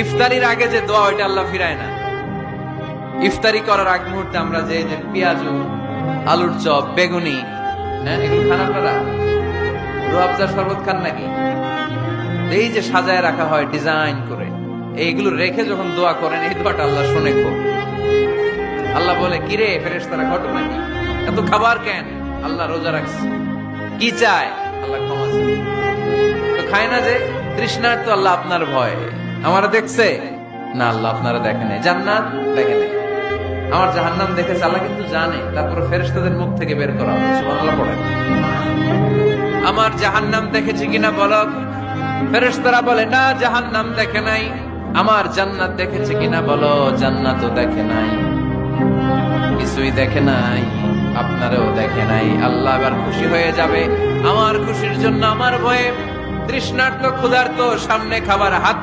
ইফতারির আগে যে দোয়া ওইটা আল্লাহ ফিরায় না। ইফতারি করার আগ মুহূর্তে আমরা যে পেঁয়াজু, আলুর চপ, বেগুনি, হ্যাঁ এগুলো খান আপনারা? রুয়াবজার শরবত খান নাকি? এই যে সাজায় রাখা হয় ডিজাইন করে, এইগুলো রেখে যখন দোয়া করেন, এই দোয়াটা আল্লাহ শুনে খুব। আল্লাহ বলে, কিরে ফেরেশতারা ঘটনা কি, এত খাবার কেন? আল্লাহ রোজা রাখছে, কি চায়? আল্লাহ ক্ষমা চায়। তো খায় না যে তৃষ্ণার, তো আল্লাহ আপনার ভয়। আমারা দেখছে না, আল্লাহ আপনারা দেখে নাই। জান্নাত দেখে নাই, আমার জাহান্নাম দেখেছে আল্লাহ কিন্তু জানে। তারপরে ফেরেশতাদের মুখ থেকে বের করা হবে। সুবহানাল্লাহ পড়েন। আমার জাহান্নাম দেখেছি কিনা বলো? ফেরেশতারা বলে না, জাহান্নাম দেখে নাই। আমার জান্নাত দেখেছে কিনা বলো? জান্নাতও দেখে নাই, কিছুই দেখে নাই, আপনারও দেখে নাই। আল্লাহ এবার খুশি হয়ে যাবে। আমার খুশির জন্য, আমার ভয়ে তৃষ্ণার্ত ক্ষুধার্ত সামনে খাবার হাত